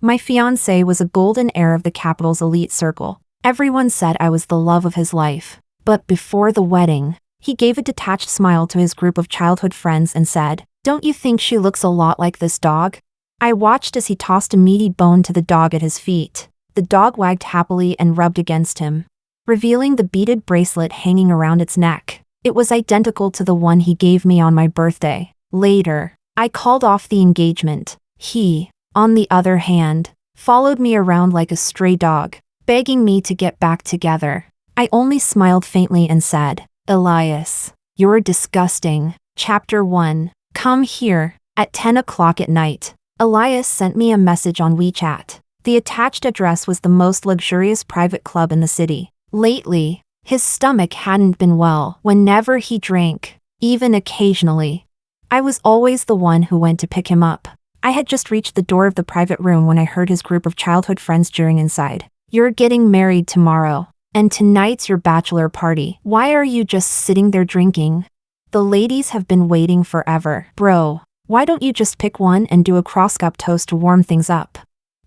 My fiancé was a golden heir of the capital's elite circle. Everyone said I was the love of his life. But before the wedding, he gave a detached smile to his group of childhood friends and said, "Don't you think she looks a lot like this dog?" I watched as he tossed a meaty bone to the dog at his feet. The dog wagged happily and rubbed against him, revealing the beaded bracelet hanging around its neck. It was identical to the one he gave me on my birthday. Later, I called off the engagement. He, on the other hand, followed me around like a stray dog, begging me to get back together. I only smiled faintly and said, "Elias, you're disgusting." Chapter 1. Come here. At 10 o'clock at night, Elias sent me a message on WeChat. The attached address was the most luxurious private club in the city. Lately, his stomach hadn't been well whenever he drank, even occasionally. I was always the one who went to pick him up. I had just reached the door of the private room when I heard his group of childhood friends jeering inside. "You're getting married tomorrow, and tonight's your bachelor party. Why are you just sitting there drinking? The ladies have been waiting forever." "Bro, why don't you just pick one and do a cross-cup toast to warm things up?"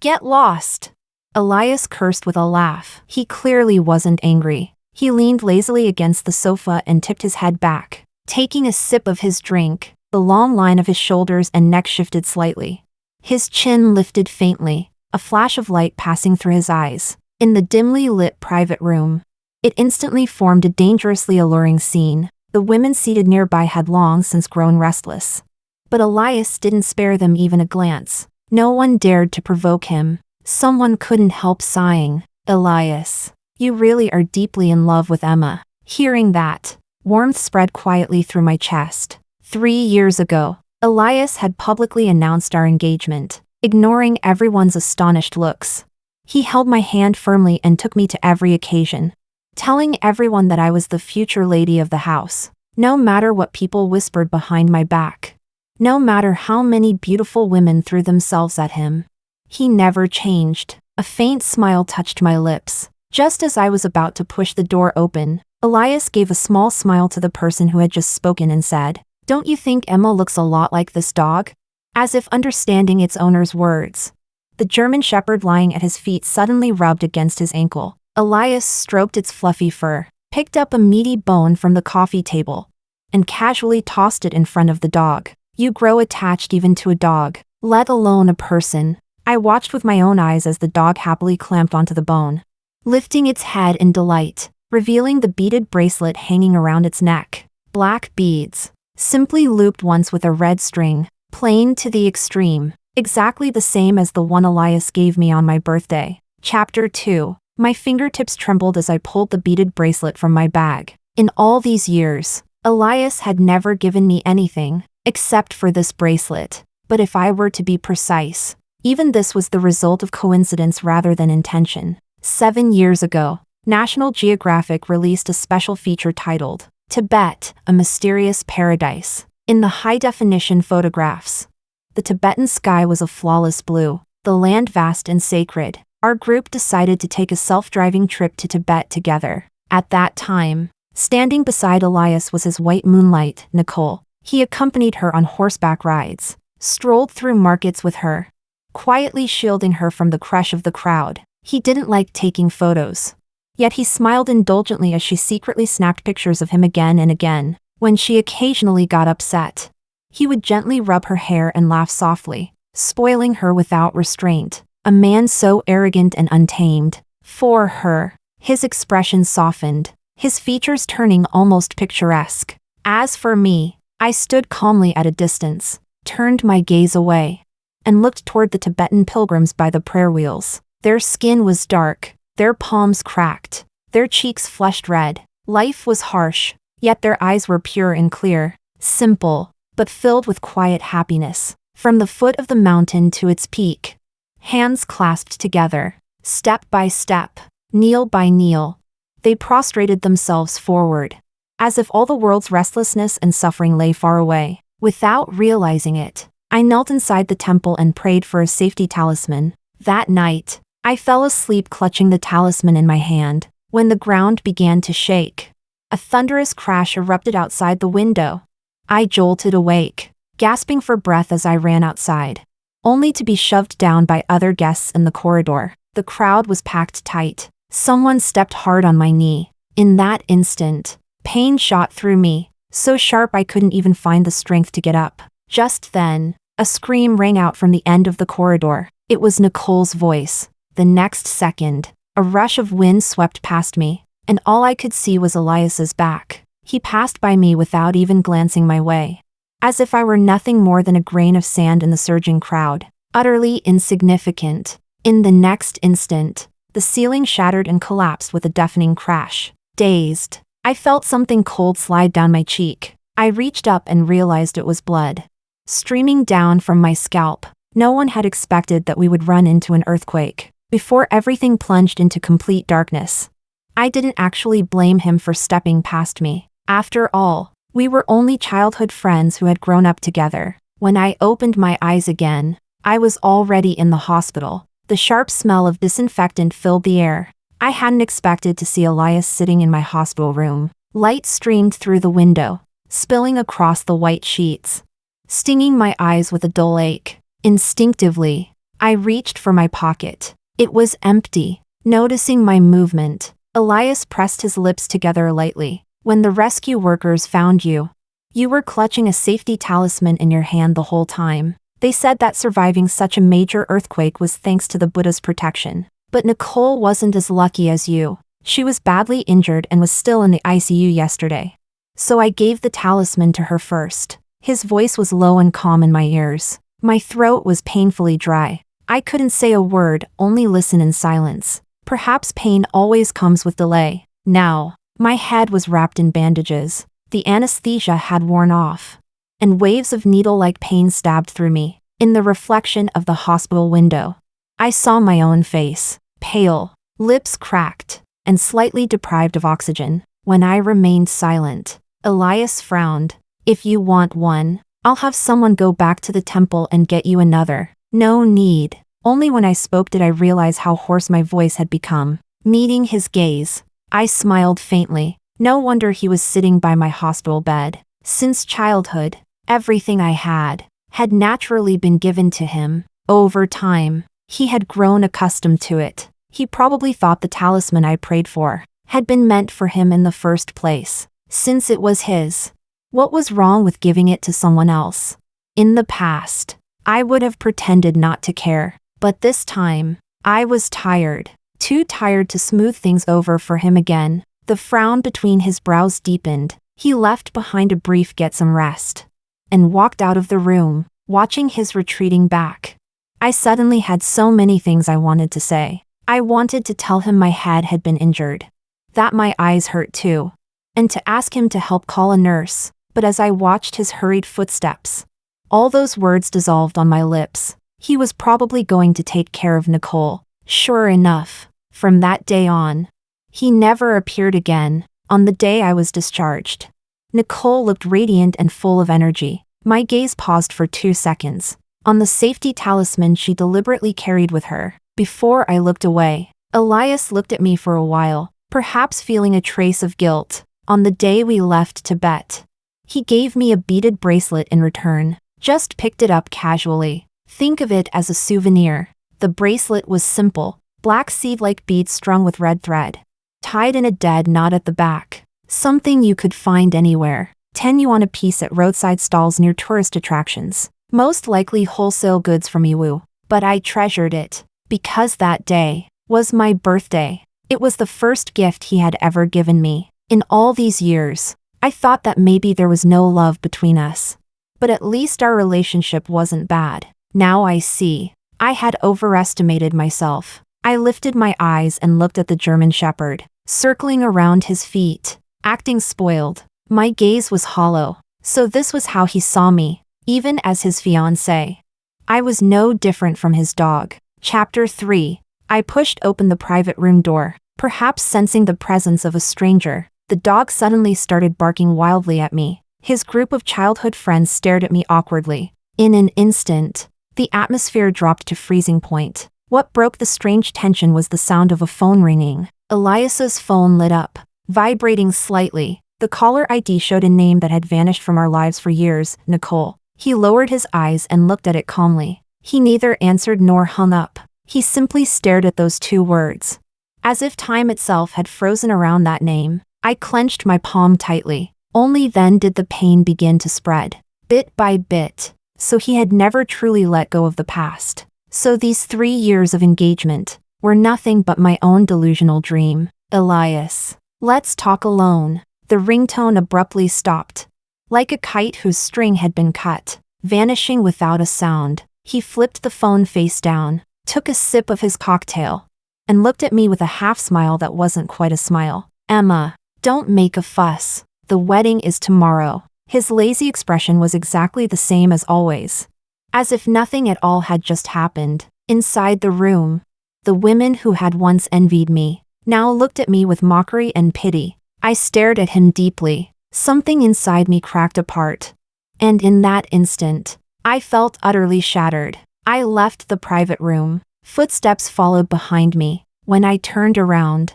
"Get lost." Elias cursed with a laugh. He clearly wasn't angry. He leaned lazily against the sofa and tipped his head back, taking a sip of his drink. The long line of his shoulders and neck shifted slightly. His chin lifted faintly, a flash of light passing through his eyes. In the dimly lit private room, it instantly formed a dangerously alluring scene. The women seated nearby had long since grown restless. But Elias didn't spare them even a glance. No one dared to provoke him. Someone couldn't help sighing. "Elias, you really are deeply in love with Emma." Hearing that, warmth spread quietly through my chest. 3 years ago, Elias had publicly announced our engagement, ignoring everyone's astonished looks. He held my hand firmly and took me to every occasion, telling everyone that I was the future lady of the house. No matter what people whispered behind my back, no matter how many beautiful women threw themselves at him, he never changed. A faint smile touched my lips. Just as I was about to push the door open, Elias gave a small smile to the person who had just spoken and said, "Don't you think Emma looks a lot like this dog?" As if understanding its owner's words, the German shepherd lying at his feet suddenly rubbed against his ankle. Elias stroked its fluffy fur, picked up a meaty bone from the coffee table, and casually tossed it in front of the dog. "You grow attached even to a dog, let alone a person." I watched with my own eyes as the dog happily clamped onto the bone, lifting its head in delight, revealing the beaded bracelet hanging around its neck. Black beads, simply looped once with a red string, plain to the extreme, exactly the same as the one Elias gave me on my birthday. Chapter 2. My fingertips trembled as I pulled the beaded bracelet from my bag. In all these years, Elias had never given me anything, except for this bracelet. But if I were to be precise, even this was the result of coincidence rather than intention. 7 years ago, National Geographic released a special feature titled, "Tibet, a Mysterious Paradise." In the high-definition photographs, the Tibetan sky was a flawless blue, the land vast and sacred. Our group decided to take a self-driving trip to Tibet together. At that time, standing beside Elias was his white moonlight, Nicole. He accompanied her on horseback rides, strolled through markets with her, quietly shielding her from the crush of the crowd. He didn't like taking photos, yet he smiled indulgently as she secretly snapped pictures of him again and again. When she occasionally got upset, he would gently rub her hair and laugh softly, spoiling her without restraint. A man so arrogant and untamed. For her, his expression softened, his features turning almost picturesque. As for me, I stood calmly at a distance, turned my gaze away, and looked toward the Tibetan pilgrims by the prayer wheels. Their skin was dark, their palms cracked, their cheeks flushed red. Life was harsh, yet their eyes were pure and clear, simple, but filled with quiet happiness. From the foot of the mountain to its peak, hands clasped together, step by step, kneel by kneel, they prostrated themselves forward, as if all the world's restlessness and suffering lay far away. Without realizing it, I knelt inside the temple and prayed for a safety talisman. That night, I fell asleep clutching the talisman in my hand. When the ground began to shake, a thunderous crash erupted outside the window. I jolted awake, gasping for breath as I ran outside. only to be shoved down by other guests in the corridor. The crowd was packed tight. Someone stepped hard on my knee. In that instant, pain shot through me, so sharp I couldn't even find the strength to get up. Just then, a scream rang out from the end of the corridor. It was Nicole's voice. The next second, a rush of wind swept past me, and all I could see was Elias's back. He passed by me without even glancing my way, as if I were nothing more than a grain of sand in the surging crowd, utterly insignificant. In the next instant, the ceiling shattered and collapsed with a deafening crash. Dazed, I felt something cold slide down my cheek. I reached up and realized it was blood streaming down from my scalp. No one had expected that we would run into an earthquake before everything plunged into complete darkness. I didn't actually blame him for stepping past me. After all, we were only childhood friends who had grown up together. When I opened my eyes again, I was already in the hospital. The sharp smell of disinfectant filled the air. I hadn't expected to see Elias sitting in my hospital room. Light streamed through the window, spilling across the white sheets, stinging my eyes with a dull ache. Instinctively, I reached for my pocket. It was empty. Noticing my movement, Elias pressed his lips together lightly. When the rescue workers found you, you were clutching a safety talisman in your hand the whole time. They said that surviving such a major earthquake was thanks to the Buddha's protection. But Nicole wasn't as lucky as you. She was badly injured and was still in the ICU yesterday. So I gave the talisman to her first. His voice was low and calm in my ears. My throat was painfully dry. I couldn't say a word, only listen in silence. Perhaps pain always comes with delay. Now, my head was wrapped in bandages. The anesthesia had worn off, and waves of needle-like pain stabbed through me. In the reflection of the hospital window, I saw my own face, pale, lips cracked, and slightly deprived of oxygen. When I remained silent, Elias frowned. If you want one, I'll have someone go back to the temple and get you another. No need. Only when I spoke did I realize how hoarse my voice had become. Meeting his gaze, I smiled faintly. No wonder he was sitting by my hospital bed. Since childhood, everything I had naturally been given to him. Over time, he had grown accustomed to it. He probably thought the talisman I prayed for had been meant for him in the first place, since it was his. What was wrong with giving it to someone else? In the past, I would have pretended not to care, but this time, I was tired, too tired to smooth things over for him again. The frown between his brows deepened. He left behind a brief "get some rest," and walked out of the room, watching his retreating back. I suddenly had so many things I wanted to say. I wanted to tell him my head had been injured, that my eyes hurt too, and to ask him to help call a nurse, but as I watched his hurried footsteps, all those words dissolved on my lips. He was probably going to take care of Nicole. Sure enough, from that day on, he never appeared again. On the day I was discharged, Nicole looked radiant and full of energy. My gaze paused for 2 seconds on the safety talisman she deliberately carried with her. Before I looked away, Elias looked at me for a while, perhaps feeling a trace of guilt. On the day we left Tibet, he gave me a beaded bracelet in return. Just picked it up casually. Think of it as a souvenir. The bracelet was simple, black seed-like beads strung with red thread, tied in a dead knot at the back. Something you could find anywhere. 10 yuan a piece at roadside stalls near tourist attractions. Most likely wholesale goods from Yiwu. But I treasured it, because that day was my birthday. It was the first gift he had ever given me. In all these years, I thought that maybe there was no love between us. But at least our relationship wasn't bad. Now I see. I had overestimated myself. I lifted my eyes and looked at the German shepherd, circling around his feet, acting spoiled. My gaze was hollow. So this was how he saw me, even as his fiancé. I was no different from his dog. Chapter 3. I pushed open the private room door, perhaps sensing the presence of a stranger. The dog suddenly started barking wildly at me. His group of childhood friends stared at me awkwardly. In an instant, the atmosphere dropped to freezing point. What broke the strange tension was the sound of a phone ringing. Elias's phone lit up, vibrating slightly. The caller ID showed a name that had vanished from our lives for years, Nicole. He lowered his eyes and looked at it calmly. He neither answered nor hung up. He simply stared at those 2 words. As if time itself had frozen around that name, I clenched my palm tightly. Only then did the pain begin to spread, bit by bit. So he had never truly let go of the past. So these 3 years of engagement were nothing but my own delusional dream. Elias. Let's talk alone. The ringtone abruptly stopped. Like a kite whose string had been cut, vanishing without a sound, he flipped the phone face down, took a sip of his cocktail, and looked at me with a half smile that wasn't quite a smile. Emma, don't make a fuss. The wedding is tomorrow. His lazy expression was exactly the same as always. As if nothing at all had just happened. Inside the room, the women who had once envied me now looked at me with mockery and pity. I stared at him deeply. Something inside me cracked apart. And in that instant, I felt utterly shattered. I left the private room. Footsteps followed behind me. When I turned around,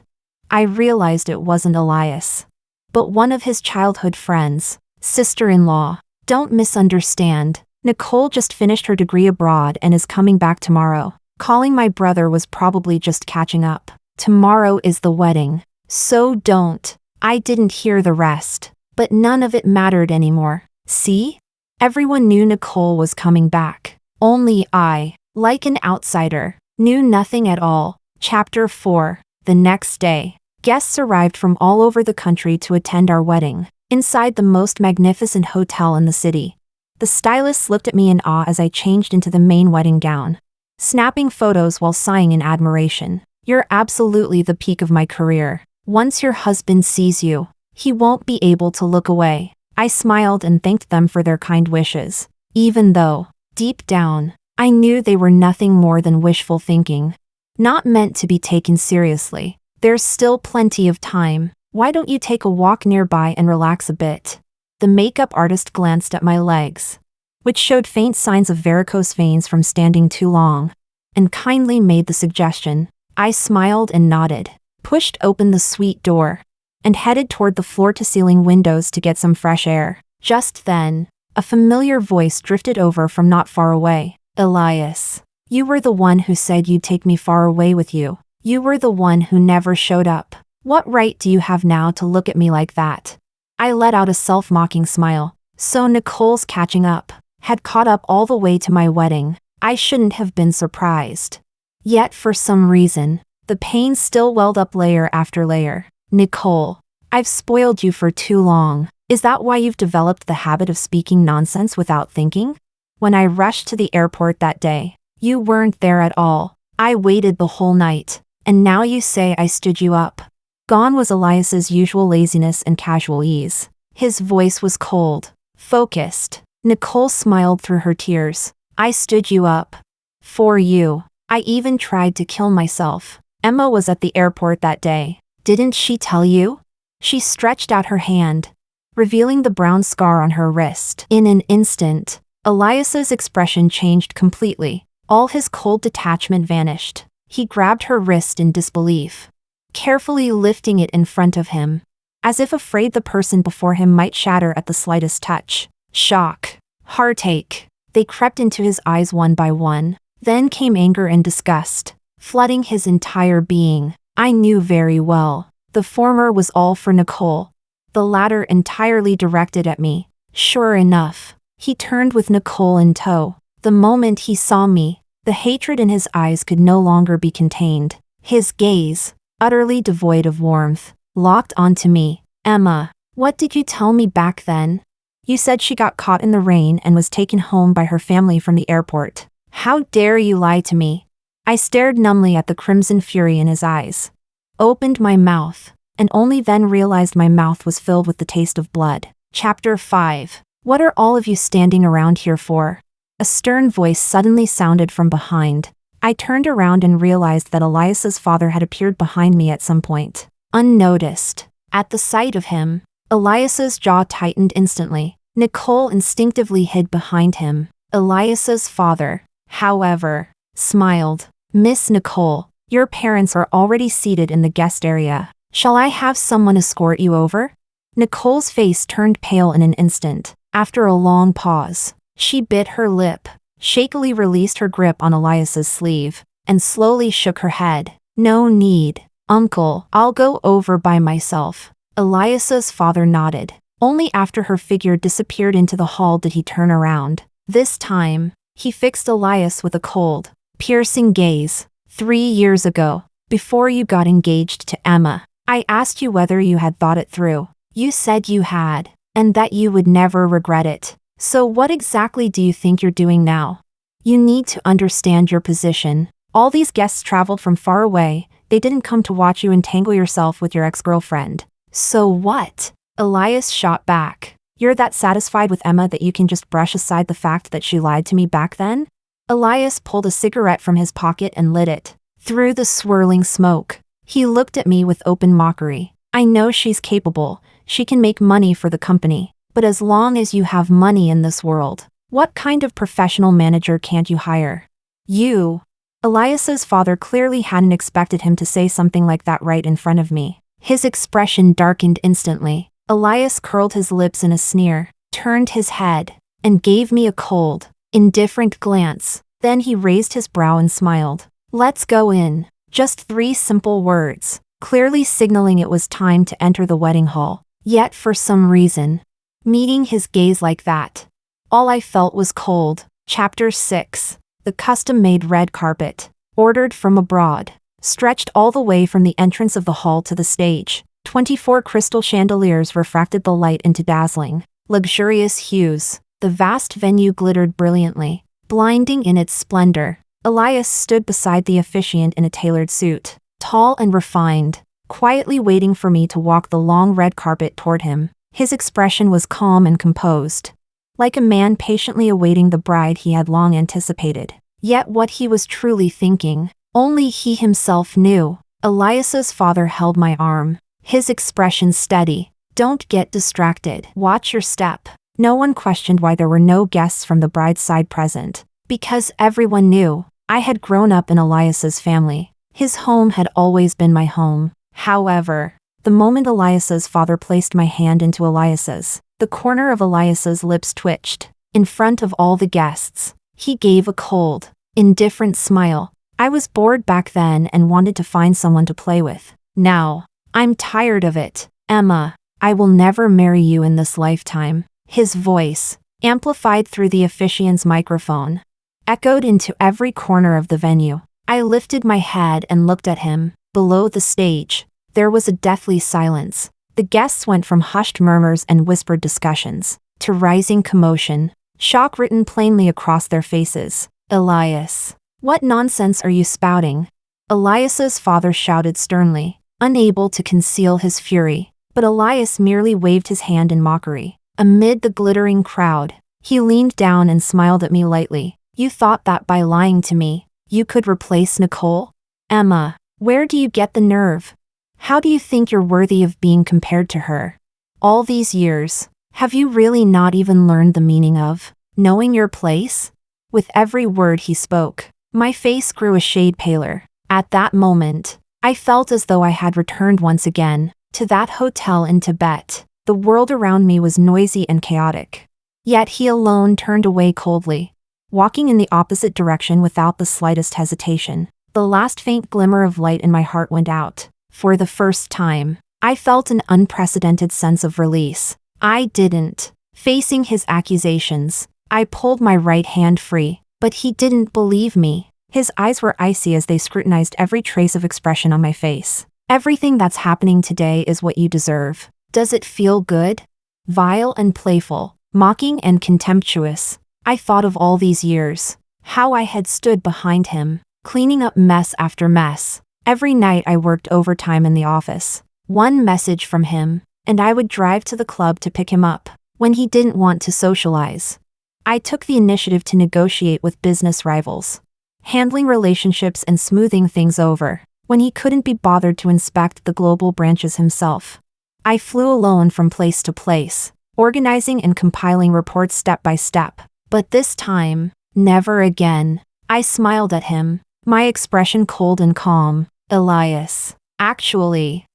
I realized it wasn't Elias, but one of his childhood friends, sister-in-law. Don't misunderstand. Nicole just finished her degree abroad and is coming back tomorrow. Calling my brother was probably just catching up. Tomorrow is the wedding. So don't. I didn't hear the rest, but none of it mattered anymore. See? Everyone knew Nicole was coming back. Only I, like an outsider, knew nothing at all. Chapter 4. The next day, guests arrived from all over the country to attend our wedding, inside the most magnificent hotel in the city. The stylists looked at me in awe as I changed into the main wedding gown, snapping photos while sighing in admiration. You're absolutely the peak of my career. Once your husband sees you, he won't be able to look away. I smiled and thanked them for their kind wishes, even though, deep down, I knew they were nothing more than wishful thinking. Not meant to be taken seriously. There's still plenty of time. Why don't you take a walk nearby and relax a bit? The makeup artist glanced at my legs, which showed faint signs of varicose veins from standing too long, and kindly made the suggestion. I smiled and nodded, pushed open the suite door, and headed toward the floor-to-ceiling windows to get some fresh air. Just then, a familiar voice drifted over from not far away. Elias, you were the one who said you'd take me far away with you. You were the one who never showed up. What right do you have now to look at me like that? I let out a self-mocking smile. So Nicole's catching up, had caught up all the way to my wedding. I shouldn't have been surprised. Yet for some reason, the pain still welled up layer after layer. Nicole, I've spoiled you for too long. Is that why you've developed the habit of speaking nonsense without thinking? When I rushed to the airport that day, you weren't there at all. I waited the whole night, and now you say I stood you up. Gone was Elias's usual laziness and casual ease. His voice was cold, focused. Nicole smiled through her tears. I stood you up. For you. I even tried to kill myself. Emma was at the airport that day. Didn't she tell you? She stretched out her hand, revealing the brown scar on her wrist. In an instant, Elias's expression changed completely. All his cold detachment vanished. He grabbed her wrist in disbelief, carefully lifting it in front of him, as if afraid the person before him might shatter at the slightest touch. Shock, heartache, they crept into his eyes one by one. Then came anger and disgust, flooding his entire being. I knew very well. The former was all for Nicole, the latter entirely directed at me. Sure enough, he turned with Nicole in tow. The moment he saw me, the hatred in his eyes could no longer be contained. His gaze, utterly devoid of warmth, locked onto me. Emma, what did you tell me back then? You said she got caught in the rain and was taken home by her family from the airport. How dare you lie to me? I stared numbly at the crimson fury in his eyes, opened my mouth, and only then realized my mouth was filled with the taste of blood. Chapter 5. What are all of you standing around here for? A stern voice suddenly sounded from behind. I turned around and realized that Elias's father had appeared behind me at some point, unnoticed. At the sight of him, Elias's jaw tightened instantly. Nicole instinctively hid behind him. Elias's father, however, smiled. Miss Nicole, your parents are already seated in the guest area. Shall I have someone escort you over? Nicole's face turned pale in an instant. After a long pause, she bit her lip, shakily released her grip on Elias's sleeve, and slowly shook her head. No need, uncle, I'll go over by myself. Elias's father nodded. Only after her figure disappeared into the hall did he turn around. This time, he fixed Elias with a cold, piercing gaze. 3 years ago, before you got engaged to Emma, I asked you whether you had thought it through. You said you had, and that you would never regret it. So what exactly do you think you're doing now? You need to understand your position. All these guests traveled from far away. They didn't come to watch you entangle yourself with your ex-girlfriend. So what? Elias shot back. You're that satisfied with Emma that you can just brush aside the fact that she lied to me back then? Elias pulled a cigarette from his pocket and lit it. Through the swirling smoke, he looked at me with open mockery. I know she's capable. She can make money for the company. But as long as you have money in this world, what kind of professional manager can't you hire? You. Elias's father clearly hadn't expected him to say something like that right in front of me. His expression darkened instantly. Elias curled his lips in a sneer, turned his head, and gave me a cold, indifferent glance. Then he raised his brow and smiled. Let's go in. Just 3 simple words, clearly signaling it was time to enter the wedding hall. Yet for some reason, meeting his gaze like that, all I felt was cold. Chapter 6. The custom-made red carpet, ordered from abroad, stretched all the way from the entrance of the hall to the stage. 24 crystal chandeliers refracted the light into dazzling, luxurious hues. The vast venue glittered brilliantly, blinding in its splendor. Elias stood beside the officiant in a tailored suit, tall and refined, quietly waiting for me to walk the long red carpet toward him. His expression was calm and composed, like a man patiently awaiting the bride he had long anticipated. Yet what he was truly thinking, only he himself knew. Elias's father held my arm, his expression steady. Don't get distracted. Watch your step. No one questioned why there were no guests from the bride's side present, because everyone knew I had grown up in Elias's family. His home had always been my home. However, the moment Elias's father placed my hand into Elias's, the corner of Elias's lips twitched. In front of all the guests, he gave a cold, indifferent smile. I was bored back then and wanted to find someone to play with. Now, I'm tired of it. Emma, I will never marry you in this lifetime. His voice, amplified through the officiant's microphone, echoed into every corner of the venue. I lifted my head and looked at him. Below the stage, there was a deathly silence. The guests went from hushed murmurs and whispered discussions to rising commotion, shock written plainly across their faces. Elias, what nonsense are you spouting? Elias's father shouted sternly, unable to conceal his fury. But Elias merely waved his hand in mockery. Amid the glittering crowd, he leaned down and smiled at me lightly. You thought that by lying to me, you could replace Nicole? Emma, where do you get the nerve? How do you think you're worthy of being compared to her? All these years, have you really not even learned the meaning of knowing your place? With every word he spoke, my face grew a shade paler. At that moment, I felt as though I had returned once again to that hotel in Tibet. The world around me was noisy and chaotic. Yet he alone turned away coldly, walking in the opposite direction without the slightest hesitation. The last faint glimmer of light in my heart went out. For the first time, I felt an unprecedented sense of release. I didn't. Facing his accusations, I pulled my right hand free, but he didn't believe me. His eyes were icy as they scrutinized every trace of expression on my face. Everything that's happening today is what you deserve. Does it feel good? Vile and playful, mocking and contemptuous. I thought of all these years, how I had stood behind him, cleaning up mess after mess. Every night I worked overtime in the office. One message from him, and I would drive to the club to pick him up when he didn't want to socialize. I took the initiative to negotiate with business rivals, handling relationships and smoothing things over when he couldn't be bothered to inspect the global branches himself. I flew alone from place to place, organizing and compiling reports step by step. But this time, never again. I smiled at him, my expression cold and calm. Elias, actually,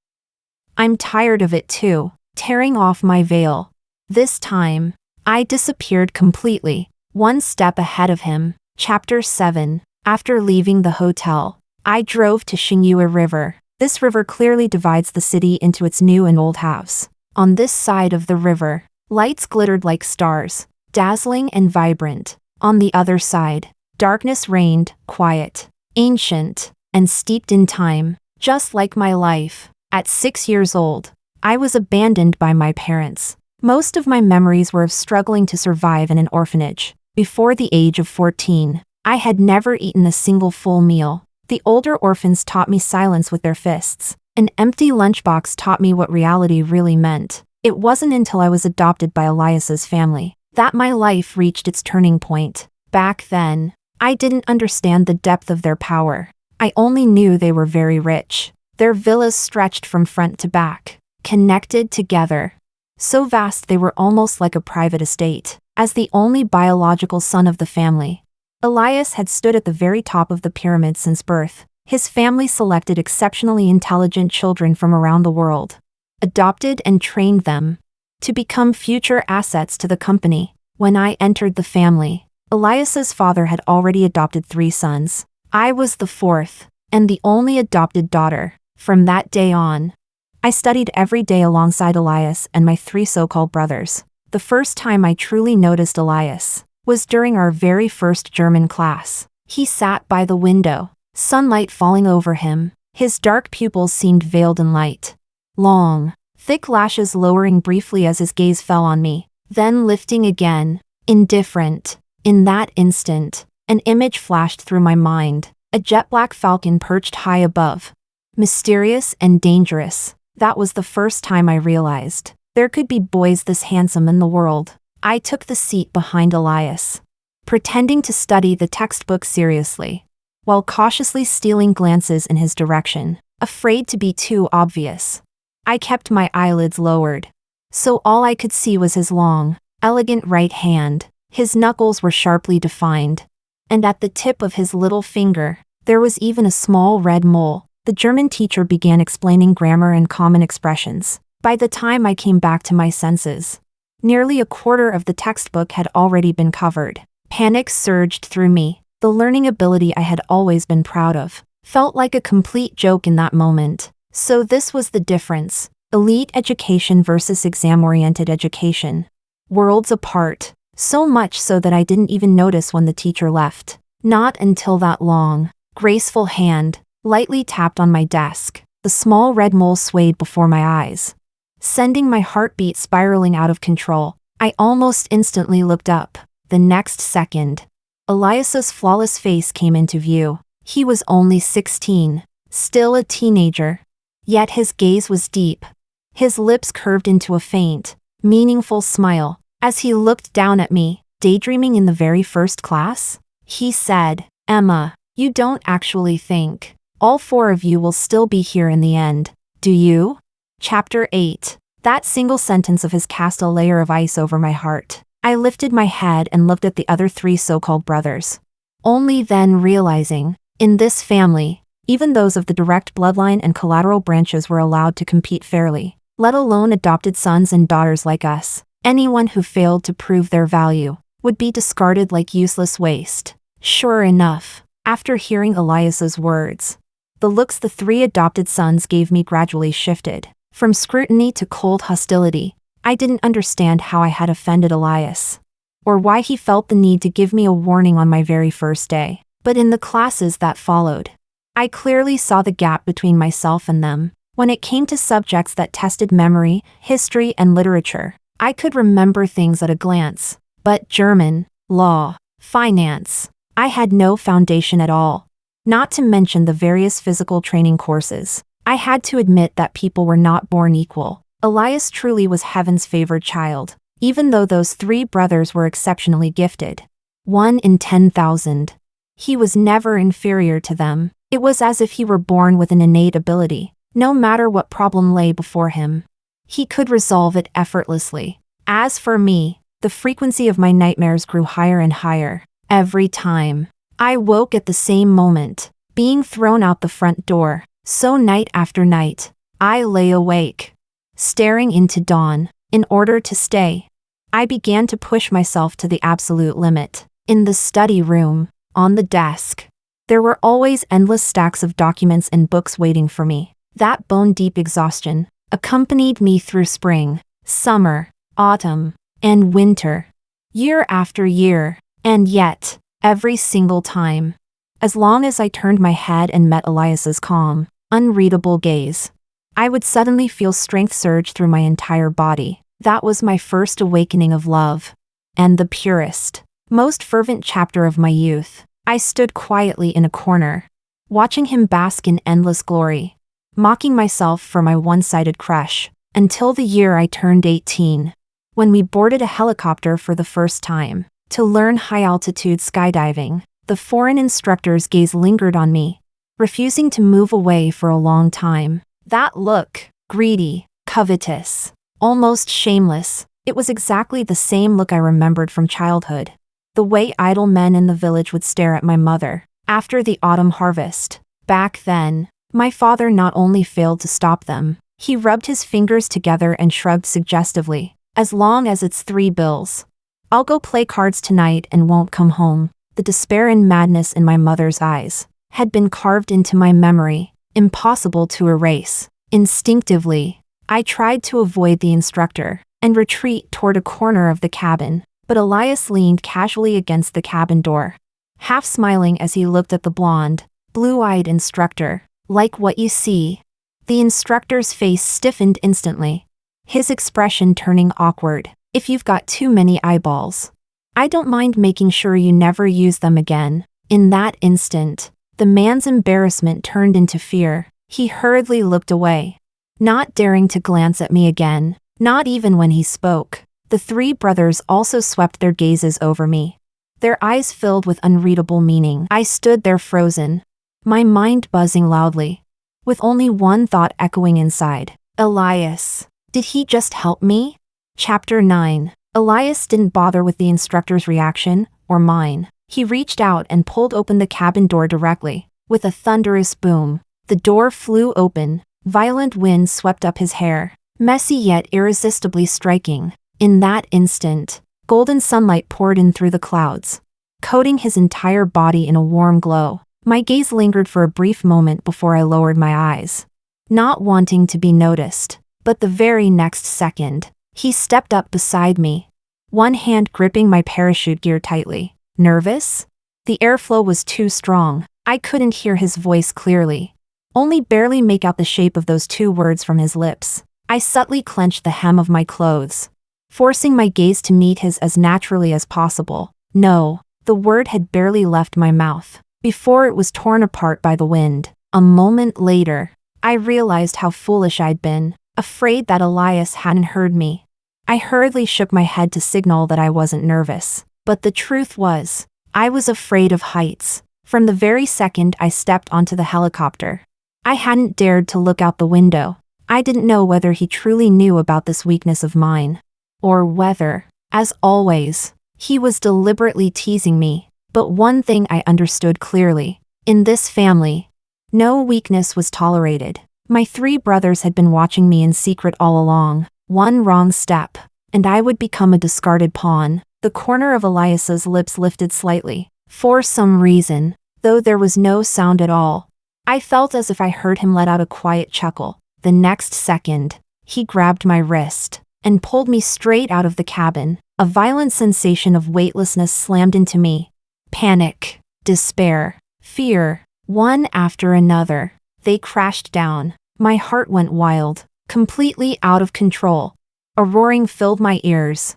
I'm tired of it too. Tearing off my veil. This time, I disappeared completely. one step ahead of him. Chapter 7. After leaving the hotel, I drove to Xingyue River. This river clearly divides the city into its new and old halves. On this side of the river, lights glittered like stars, dazzling and vibrant. On the other side, darkness reigned, quiet, ancient, and steeped in time, just like my life. At 6 years old, I was abandoned by my parents. Most of my memories were of struggling to survive in an orphanage. Before the age of 14, I had never eaten a single full meal. The older orphans taught me silence with their fists. An empty lunchbox taught me what reality really meant. It wasn't until I was adopted by Elias's family that my life reached its turning point. Back then, I didn't understand the depth of their power. I only knew they were very rich. Their villas stretched from front to back, connected together. So vast they were almost like a private estate. As the only biological son of the family, Elias had stood at the very top of the pyramid since birth. His family selected exceptionally intelligent children from around the world, adopted and trained them to become future assets to the company. When I entered the family, Elias's father had already adopted 3 sons. I was the 4th, and the only adopted daughter. From that day on, I studied every day alongside Elias and my 3 so-called brothers. The first time I truly noticed Elias was during our very first German class. He sat by the window, sunlight falling over him. His dark pupils seemed veiled in light. Long, thick lashes lowering briefly as his gaze fell on me, then lifting again, indifferent. In that instant, an image flashed through my mind, a jet-black falcon perched high above. Mysterious and dangerous. That was the first time I realized there could be boys this handsome in the world. I took the seat behind Elias, pretending to study the textbook seriously, while cautiously stealing glances in his direction, afraid to be too obvious. I kept my eyelids lowered, so all I could see was his long, elegant right hand. His knuckles were sharply defined, and at the tip of his little finger, there was even a small red mole. The German teacher began explaining grammar and common expressions. By the time I came back to my senses, nearly a quarter of the textbook had already been covered. Panic surged through me. The learning ability I had always been proud of felt like a complete joke in that moment. So this was the difference: elite education versus exam-oriented education. Worlds apart. So much so that I didn't even notice when the teacher left. Not until that long, graceful hand lightly tapped on my desk. The small red mole swayed before my eyes, sending my heartbeat spiraling out of control. I almost instantly looked up. The next second, Elias's flawless face came into view. He was only 16, still a teenager. Yet his gaze was deep. His lips curved into a faint, meaningful smile. As he looked down at me, daydreaming in the very first class, he said, "Emma, you don't actually think all 4 of you will still be here in the end, do you?" Chapter 8. That single sentence of his cast a layer of ice over my heart. I lifted my head and looked at the other 3 so-called brothers, only then realizing, in this family, even those of the direct bloodline and collateral branches were allowed to compete fairly, let alone adopted sons and daughters like us. Anyone who failed to prove their value would be discarded like useless waste. Sure enough, after hearing Elias's words, the looks the 3 adopted sons gave me gradually shifted, from scrutiny to cold hostility. I didn't understand how I had offended Elias, or why he felt the need to give me a warning on my very first day. But in the classes that followed, I clearly saw the gap between myself and them. When it came to subjects that tested memory, history, and literature, I could remember things at a glance. But German, law, finance, I had no foundation at all. Not to mention the various physical training courses. I had to admit that people were not born equal. Elias truly was heaven's favored child, even though those 3 brothers were exceptionally gifted. 1 in 10,000. He was never inferior to them. It was as if he were born with an innate ability. No matter what problem lay before him, he could resolve it effortlessly. As for me, the frequency of my nightmares grew higher and higher. Every time I woke at the same moment, being thrown out the front door. So night after night, I lay awake, staring into dawn, in order to stay I began to push myself to the absolute limit. In the study room, on the desk, there were always endless stacks of documents and books waiting for me. That bone-deep exhaustion accompanied me through spring, summer, autumn, and winter, year after year, and yet, every single time, as long as I turned my head and met Elias's calm, unreadable gaze, I would suddenly feel strength surge through my entire body. That was my first awakening of love, and the purest, most fervent chapter of my youth. I stood quietly in a corner, watching him bask in endless glory, mocking myself for my one-sided crush, until the year I turned 18, when we boarded a helicopter for the first time. To learn high-altitude skydiving, the foreign instructor's gaze lingered on me, refusing to move away for a long time. That look, greedy, covetous, almost shameless, it was exactly the same look I remembered from childhood. The way idle men in the village would stare at my mother after the autumn harvest. Back then, my father not only failed to stop them, he rubbed his fingers together and shrugged suggestively. As long as it's 3 bills. I'll go play cards tonight and won't come home. The despair and madness in my mother's eyes had been carved into my memory, impossible to erase. Instinctively, I tried to avoid the instructor and retreat toward a corner of the cabin, but Elias leaned casually against the cabin door, half smiling as he looked at the blonde, blue-eyed instructor. Like what you see. The instructor's face stiffened instantly, his expression turning awkward. If you've got too many eyeballs, I don't mind making sure you never use them again. In that instant, the man's embarrassment turned into fear. He hurriedly looked away, not daring to glance at me again, not even when he spoke. The 3 brothers also swept their gazes over me, their eyes filled with unreadable meaning. I stood there frozen, my mind buzzing loudly, with only one thought echoing inside. Elias, did he just help me? Chapter 9. Elias didn't bother with the instructor's reaction, or mine. He reached out and pulled open the cabin door directly. With a thunderous boom, the door flew open. Violent wind swept up his hair, messy yet irresistibly striking. In that instant, golden sunlight poured in through the clouds, coating his entire body in a warm glow. My gaze lingered for a brief moment before I lowered my eyes, not wanting to be noticed. But the very next second, he stepped up beside me, one hand gripping my parachute gear tightly. Nervous? The airflow was too strong. I couldn't hear his voice clearly, only barely make out the shape of those 2 words from his lips. I subtly clenched the hem of my clothes, forcing my gaze to meet his as naturally as possible. No, the word had barely left my mouth before it was torn apart by the wind. A moment later, I realized how foolish I'd been, afraid that Elias hadn't heard me. I hurriedly shook my head to signal that I wasn't nervous. But the truth was, I was afraid of heights. From the very second I stepped onto the helicopter, I hadn't dared to look out the window. I didn't know whether he truly knew about this weakness of mine, or whether, as always, he was deliberately teasing me. But one thing I understood clearly: in this family, no weakness was tolerated. My 3 brothers had been watching me in secret all along. One wrong step, and I would become a discarded pawn. The corner of Elias's lips lifted slightly. For some reason, though there was no sound at all, I felt as if I heard him let out a quiet chuckle. The next second, he grabbed my wrist and pulled me straight out of the cabin. A violent sensation of weightlessness slammed into me. Panic, despair, fear, one after another. They crashed down. My heart went wild, completely out of control. A roaring filled my ears.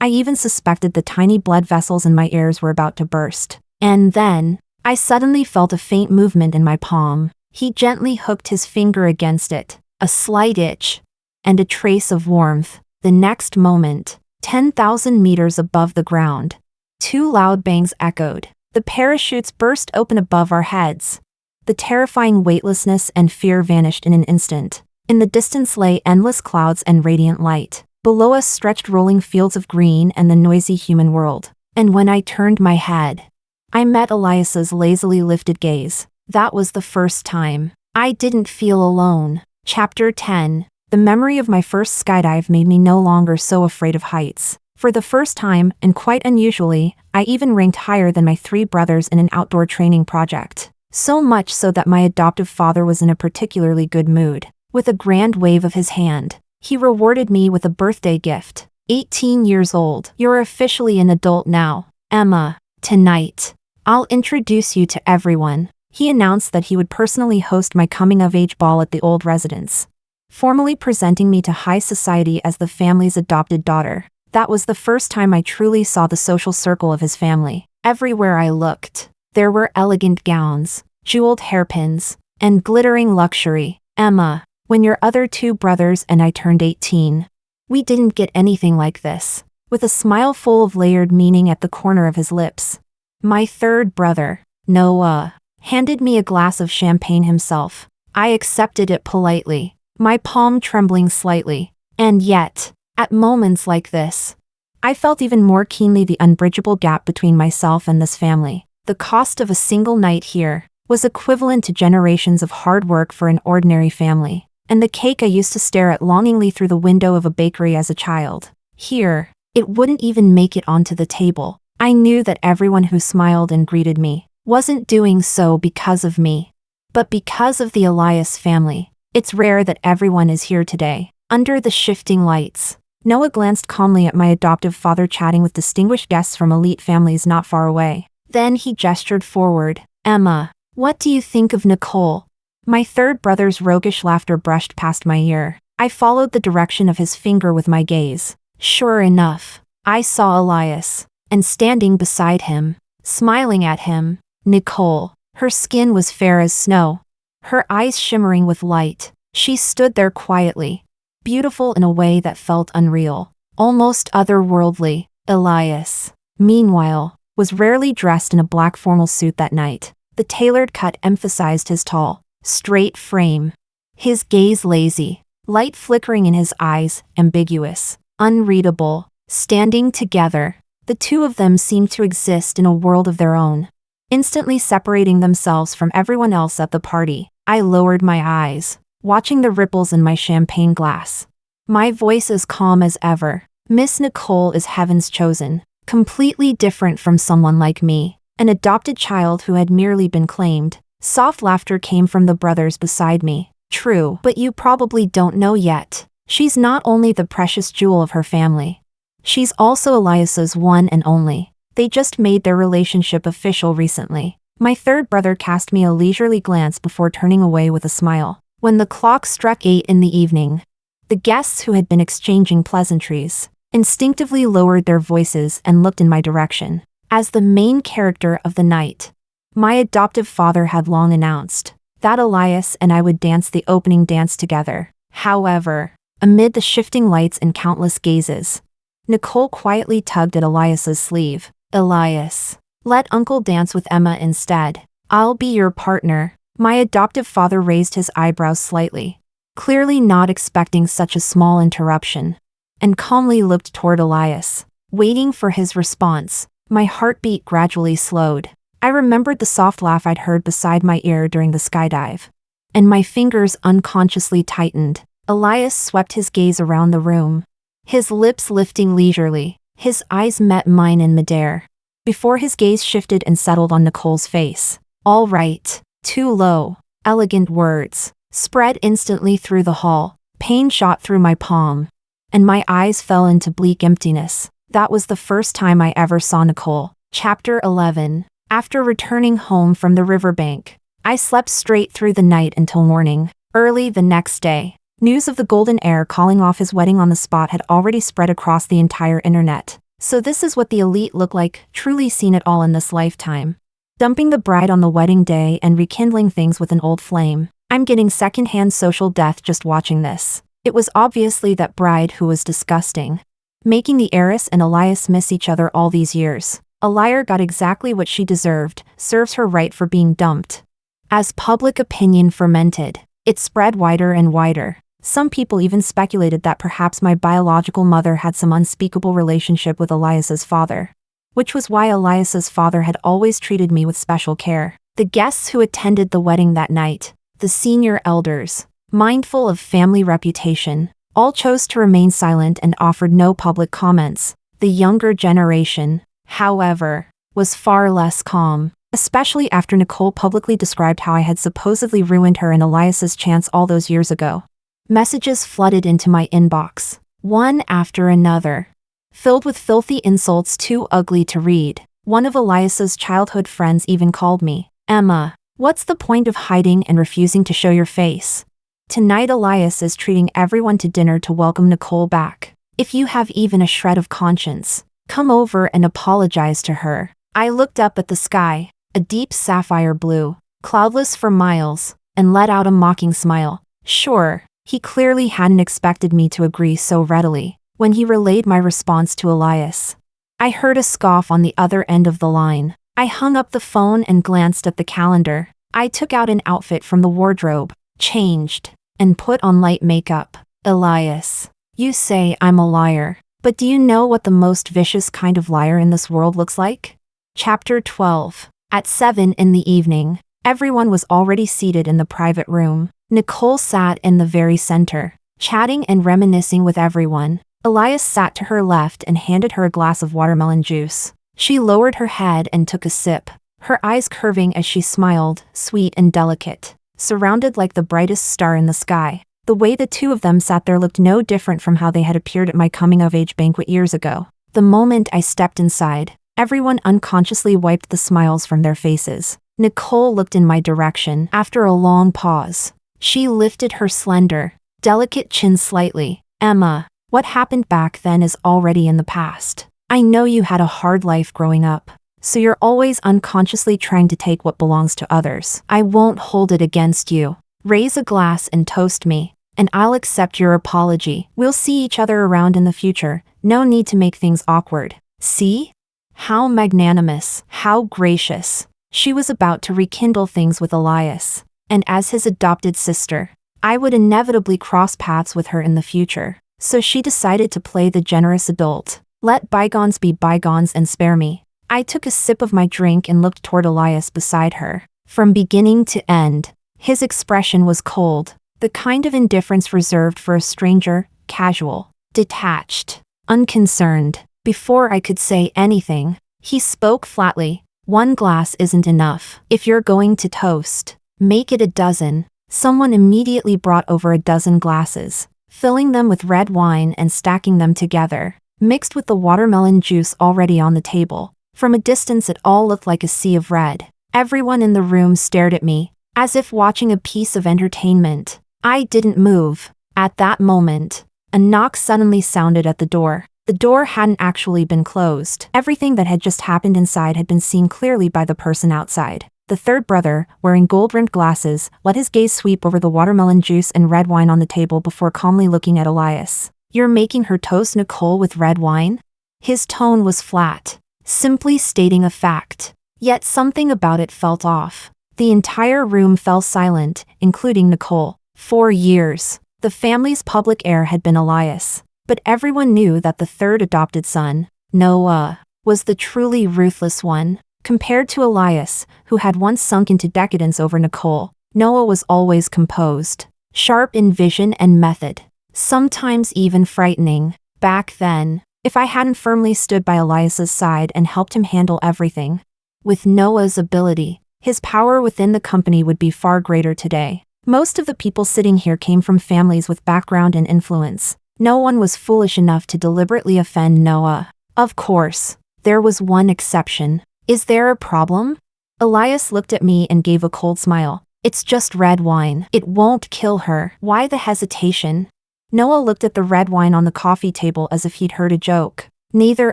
I even suspected the tiny blood vessels in my ears were about to burst. And then, I suddenly felt a faint movement in my palm. He gently hooked his finger against it, a slight itch, and a trace of warmth. The next moment, 10,000 meters above the ground, 2 loud bangs echoed. The parachutes burst open above our heads. The terrifying weightlessness and fear vanished in an instant. In the distance lay endless clouds and radiant light. Below us stretched rolling fields of green and the noisy human world. And when I turned my head, I met Elias's lazily lifted gaze. That was the first time I didn't feel alone. Chapter 10. The memory of my first skydive made me no longer so afraid of heights. For For the first time, and quite unusually, I even ranked higher than my 3 brothers in an outdoor training project. So much so that my adoptive father was in a particularly good mood. With a grand wave of his hand, he rewarded me with a birthday gift. 18 years old. You're officially an adult now, Emma. Tonight, I'll introduce you to everyone. He announced that he would personally host my coming-of-age ball at the old residence, formally presenting me to high society as the family's adopted daughter. That was the first time I truly saw the social circle of his family. Everywhere I looked, there were elegant gowns, jeweled hairpins, and glittering luxury. Emma, when your other 2 brothers and I turned 18, we didn't get anything like this. With a smile full of layered meaning at the corner of his lips, my 3rd brother, Noah, handed me a glass of champagne himself. I accepted it politely, my palm trembling slightly. And yet, at moments like this, I felt even more keenly the unbridgeable gap between myself and this family. The cost of a single night here was equivalent to generations of hard work for an ordinary family. And the cake I used to stare at longingly through the window of a bakery as a child, here, it wouldn't even make it onto the table. I knew that everyone who smiled and greeted me wasn't doing so because of me, but because of the Elias family. It's rare that everyone is here today. Under the shifting lights, Noah glanced calmly at my adoptive father chatting with distinguished guests from elite families not far away. Then he gestured forward. Emma, what do you think of Nicole? My 3rd brother's roguish laughter brushed past my ear. I followed the direction of his finger with my gaze. Sure enough, I saw Elias, and standing beside him, smiling at him, Nicole. Her skin was fair as snow, her eyes shimmering with light. She stood there quietly, beautiful in a way that felt unreal, almost otherworldly. Elias, meanwhile, was rarely dressed in a black formal suit that night. The tailored cut emphasized his tall, straight frame, his gaze lazy, light flickering in his eyes, ambiguous, unreadable. Standing together, the 2 of them seemed to exist in a world of their own, instantly separating themselves from everyone else at the party. I lowered my eyes, watching the ripples in my champagne glass. My voice as calm as ever. Miss Nicole is heaven's chosen, completely different from someone like me, an adopted child who had merely been claimed. Soft laughter came from the brothers beside me. True, but you probably don't know yet. She's not only the precious jewel of her family, she's also Elias's one and only. They just made their relationship official recently. My 3rd brother cast me a leisurely glance before turning away with a smile. When the clock struck 8 in the evening, the guests who had been exchanging pleasantries instinctively lowered their voices and looked in my direction. As the main character of the night, my adoptive father had long announced that Elias and I would dance the opening dance together. However, amid the shifting lights and countless gazes, Nicole quietly tugged at Elias's sleeve. Elias, let Uncle dance with Emma instead. I'll be your partner. My adoptive father raised his eyebrows slightly, clearly not expecting such a small interruption, and calmly looked toward Elias, waiting for his response. My heartbeat gradually slowed. I remembered the soft laugh I'd heard beside my ear during the skydive, and my fingers unconsciously tightened. Elias swept his gaze around the room, his lips lifting leisurely. His eyes met mine in midair, before his gaze shifted and settled on Nicole's face. All right. 2 low, elegant words spread instantly through the hall. Pain shot through my palm, and my eyes fell into bleak emptiness. That was the first time I ever saw Nicole. Chapter 11. After returning home from the riverbank, I slept straight through the night until morning. Early the next day, news of the golden heir calling off his wedding on the spot had already spread across the entire internet. So this is what the elite look like, truly seen it all in this lifetime. Dumping the bride on the wedding day and rekindling things with an old flame. I'm getting secondhand social death just watching this. It was obviously that bride who was disgusting, making the heiress and Elias miss each other all these years. A liar got exactly what she deserved, serves her right for being dumped. As public opinion fermented, it spread wider and wider. Some people even speculated that perhaps my biological mother had some unspeakable relationship with Elias's father, which was why Elias's father had always treated me with special care. The guests who attended the wedding that night, the senior elders, mindful of family reputation, all chose to remain silent and offered no public comments. The younger generation, however, was far less calm, especially after Nicole publicly described how I had supposedly ruined her and Elias's chance all those years ago. Messages flooded into my inbox, one after another, filled with filthy insults too ugly to read. One of Elias's childhood friends even called me, "Emma, what's the point of hiding and refusing to show your face? Tonight Elias is treating everyone to dinner to welcome Nicole back. If you have even a shred of conscience, come over and apologize to her." I looked up at the sky, a deep sapphire blue, cloudless for miles, and let out a mocking smile. Sure, he clearly hadn't expected me to agree so readily. When he relayed my response to Elias, I heard a scoff on the other end of the line. I hung up the phone and glanced at the calendar. I took out an outfit from the wardrobe, changed, and put on light makeup. Elias, you say I'm a liar, but do you know what the most vicious kind of liar in this world looks like? Chapter 12. At 7 in the evening, everyone was already seated in the private room. Nicole sat in the very center, chatting and reminiscing with everyone. Elias sat to her left and handed her a glass of watermelon juice. She lowered her head and took a sip, her eyes curving as she smiled, sweet and delicate, surrounded like the brightest star in the sky. The way the two of them sat there looked no different from how they had appeared at my coming-of-age banquet years ago. The moment I stepped inside, everyone unconsciously wiped the smiles from their faces. Nicole looked in my direction after a long pause. She lifted her slender, delicate chin slightly. "Emma, what happened back then is already in the past. I know you had a hard life growing up, so you're always unconsciously trying to take what belongs to others. I won't hold it against you. Raise a glass and toast me, and I'll accept your apology. We'll see each other around in the future. No need to make things awkward. See? How magnanimous, how gracious." She was about to rekindle things with Elias, and as his adopted sister, I would inevitably cross paths with her in the future. So she decided to play the generous adult. Let bygones be bygones and spare me. I took a sip of my drink and looked toward Elias beside her. From beginning to end, his expression was cold, the kind of indifference reserved for a stranger, casual, detached, unconcerned. Before I could say anything, he spoke flatly. "One glass isn't enough. If you're going to toast, make it a dozen." Someone immediately brought over a dozen glasses, filling them with red wine and stacking them together, mixed with the watermelon juice already on the table. From a distance it all looked like a sea of red. Everyone in the room stared at me, as if watching a piece of entertainment. I didn't move. At that moment, a knock suddenly sounded at the door. The door hadn't actually been closed. Everything that had just happened inside had been seen clearly by the person outside. The third brother, wearing gold-rimmed glasses, let his gaze sweep over the watermelon juice and red wine on the table before calmly looking at Elias. "You're making her toast Nicole with red wine?" His tone was flat, simply stating a fact. Yet something about it felt off. The entire room fell silent, including Nicole. For years, the family's public heir had been Elias, but everyone knew that the third adopted son, Noah, was the truly ruthless one. Compared to Elias, who had once sunk into decadence over Nicole, Noah was always composed, sharp in vision and method, sometimes even frightening. Back then, if I hadn't firmly stood by Elias's side and helped him handle everything, with Noah's ability, his power within the company would be far greater today. Most of the people sitting here came from families with background and influence. No one was foolish enough to deliberately offend Noah. Of course, there was one exception. "Is there a problem?" Elias looked at me and gave a cold smile. "It's just red wine. It won't kill her." Why the hesitation? Noah looked at the red wine on the coffee table as if he'd heard a joke, neither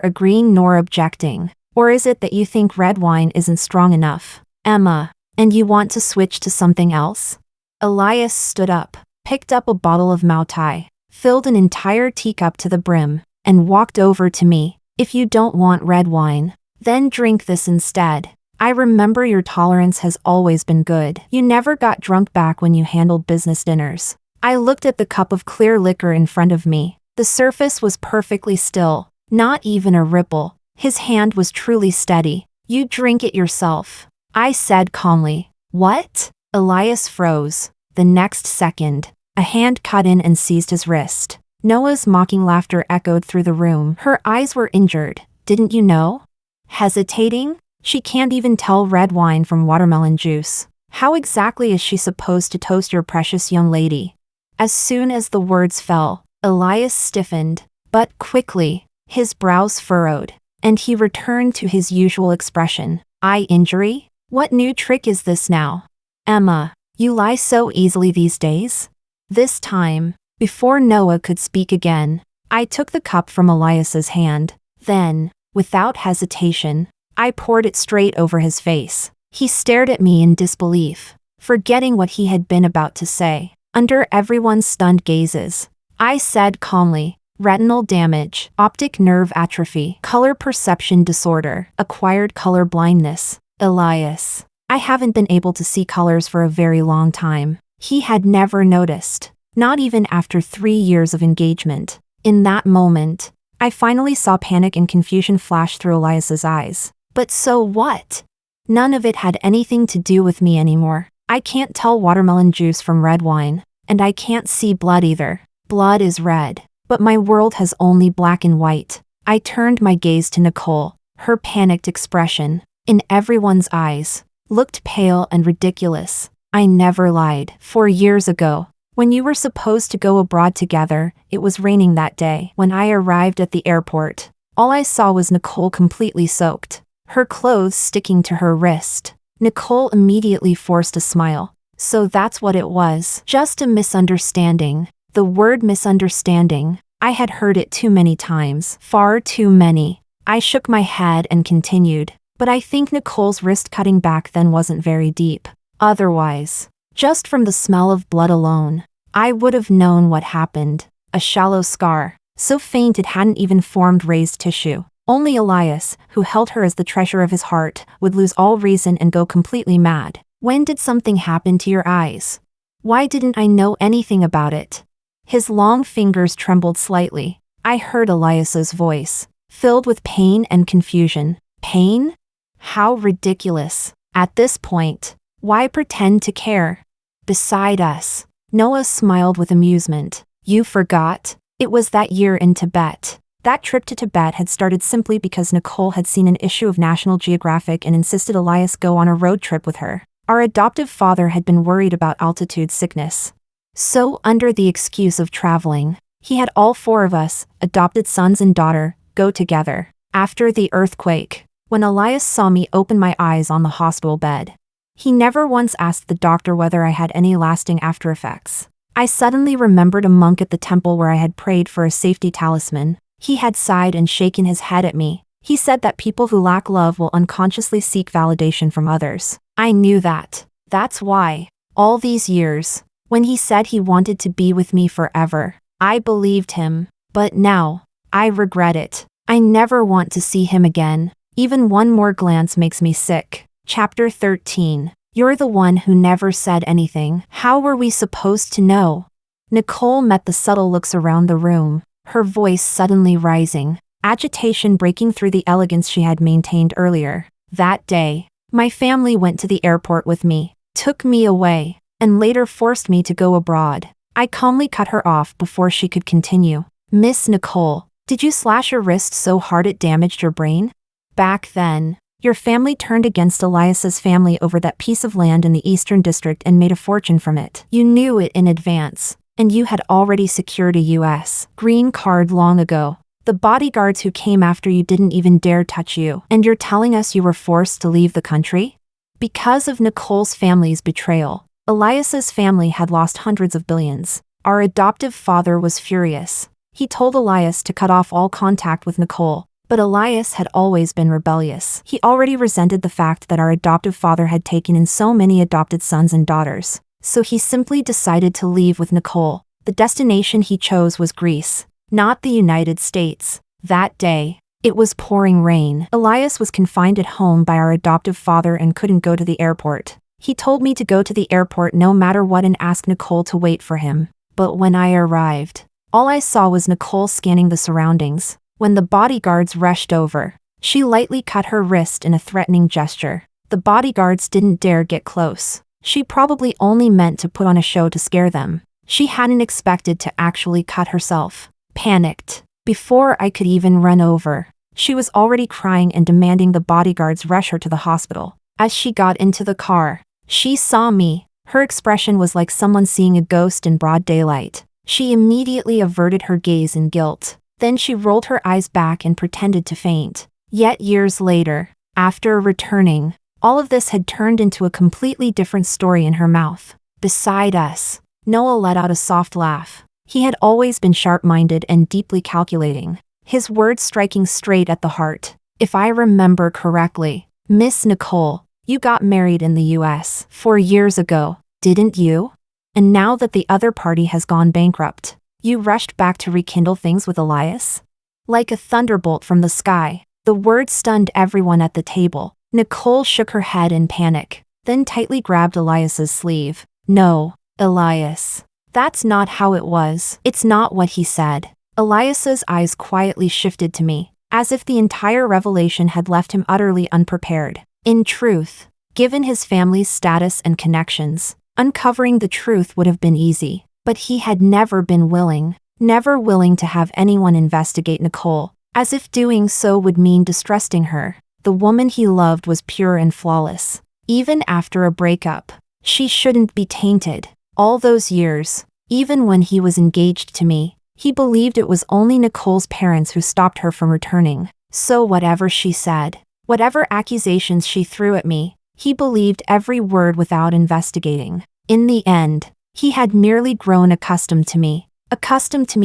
agreeing nor objecting. "Or is it that you think red wine isn't strong enough, Emma, and you want to switch to something else?" Elias stood up, picked up a bottle of meaty, filled an entire teacup to the brim, and walked over to me. "If you don't want red wine, then drink this instead. I remember your tolerance has always been good. You never got drunk back when you handled business dinners." I looked at the cup of clear liquor in front of me. The surface was perfectly still, not even a ripple. His hand was truly steady. "You drink it yourself," I said calmly. "What?" Elias froze. The next second, a hand cut in and seized his wrist. Noah's mocking laughter echoed through the room. Her eyes were injured. Didn't you know? Hesitating? She can't even tell red wine from watermelon juice. How exactly is she supposed to toast your precious young lady? As soon as the words fell, Elias stiffened, but quickly, his brows furrowed, and he returned to his usual expression. Eye injury? What new trick is this now? Emma, you lie so easily these days? This time, before Noah could speak again, I took the cup from Elias's hand. Then, without hesitation, I poured it straight over his face. He stared at me in disbelief, forgetting what he had been about to say. Under everyone's stunned gazes, I said calmly, retinal damage, optic nerve atrophy, color perception disorder, acquired color blindness. Elias, I haven't been able to see colors for a very long time. He had never noticed, not even after 3 years of engagement. In that moment, I finally saw panic and confusion flash through Elias's eyes. But so what? None of it had anything to do with me anymore. I can't tell watermelon juice from red wine, and I can't see blood either. Blood is red, but my world has only black and white. I turned my gaze to Nicole. Her panicked expression, in everyone's eyes, looked pale and ridiculous. I never lied. 4 years ago, when you were supposed to go abroad together, it was raining that day. When I arrived at the airport, all I saw was Nicole completely soaked, her clothes sticking to her wrist. Nicole immediately forced a smile. So that's what it was. Just a misunderstanding. The word misunderstanding. I had heard it too many times. Far too many. I shook my head and continued. But I think Nicole's wrist cutting back then wasn't very deep. Otherwise, just from the smell of blood alone, I would have known what happened. A shallow scar, so faint it hadn't even formed raised tissue. Only Elias, who held her as the treasure of his heart, would lose all reason and go completely mad. When did something happen to your eyes? Why didn't I know anything about it? His long fingers trembled slightly. I heard Elias's voice, filled with pain and confusion. Pain? How ridiculous. At this point, why pretend to care? Beside us, Noah smiled with amusement. You forgot? It was that year in Tibet. That trip to Tibet had started simply because Nicole had seen an issue of National Geographic and insisted Elias go on a road trip with her. Our adoptive father had been worried about altitude sickness. So, under the excuse of traveling, he had all 4 of us, adopted sons and daughter, go together. After the earthquake, when Elias saw me open my eyes on the hospital bed, he never once asked the doctor whether I had any lasting after effects. I suddenly remembered a monk at the temple where I had prayed for a safety talisman. He had sighed and shaken his head at me. He said that people who lack love will unconsciously seek validation from others. I knew that. That's why, all these years, when he said he wanted to be with me forever, I believed him. But now, I regret it. I never want to see him again. Even one more glance makes me sick. Chapter 13. You're the one who never said anything. How were we supposed to know? Nicole met the subtle looks around the room, her voice suddenly rising, agitation breaking through the elegance she had maintained earlier. That day, my family went to the airport with me, took me away, and later forced me to go abroad. I calmly cut her off before she could continue. Miss Nicole, did you slash your wrist so hard it damaged your brain? Back then, your family turned against Elias's family over that piece of land in the Eastern District and made a fortune from it. You knew it in advance, and you had already secured a U.S. green card long ago. The bodyguards who came after you didn't even dare touch you, and you're telling us you were forced to leave the country? Because of Nicole's family's betrayal, Elias's family had lost hundreds of billions. Our adoptive father was furious. He told Elias to cut off all contact with Nicole. But Elias had always been rebellious. He already resented the fact that our adoptive father had taken in so many adopted sons and daughters. So he simply decided to leave with Nicole. The destination he chose was Greece, not the United States. That day, it was pouring rain. Elias was confined at home by our adoptive father and couldn't go to the airport. He told me to go to the airport no matter what and ask Nicole to wait for him. But when I arrived, all I saw was Nicole scanning the surroundings. When the bodyguards rushed over, she lightly cut her wrist in a threatening gesture. The bodyguards didn't dare get close. She probably only meant to put on a show to scare them. She hadn't expected to actually cut herself. Panicked. Before I could even run over, she was already crying and demanding the bodyguards rush her to the hospital. As she got into the car, she saw me. Her expression was like someone seeing a ghost in broad daylight. She immediately averted her gaze in guilt. Then she rolled her eyes back and pretended to faint. Yet years later, after returning, all of this had turned into a completely different story in her mouth. Beside us, Noah let out a soft laugh. He had always been sharp-minded and deeply calculating, his words striking straight at the heart. If I remember correctly, Miss Nicole, you got married in the US 4 years ago, didn't you? And now that the other party has gone bankrupt, you rushed back to rekindle things with Elias? Like a thunderbolt from the sky, the words stunned everyone at the table. Nicole shook her head in panic, then tightly grabbed Elias's sleeve. No, Elias. That's not how it was. It's not what he said. Elias's eyes quietly shifted to me, as if the entire revelation had left him utterly unprepared. In truth, given his family's status and connections, uncovering the truth would have been easy, but he had never been willing, never willing to have anyone investigate Nicole, as if doing so would mean distrusting her. The woman he loved was pure and flawless. Even after a breakup, she shouldn't be tainted. All those years, even when he was engaged to me, he believed it was only Nicole's parents who stopped her from returning. So whatever she said, whatever accusations she threw at me, he believed every word without investigating. In the end, he had merely grown accustomed to me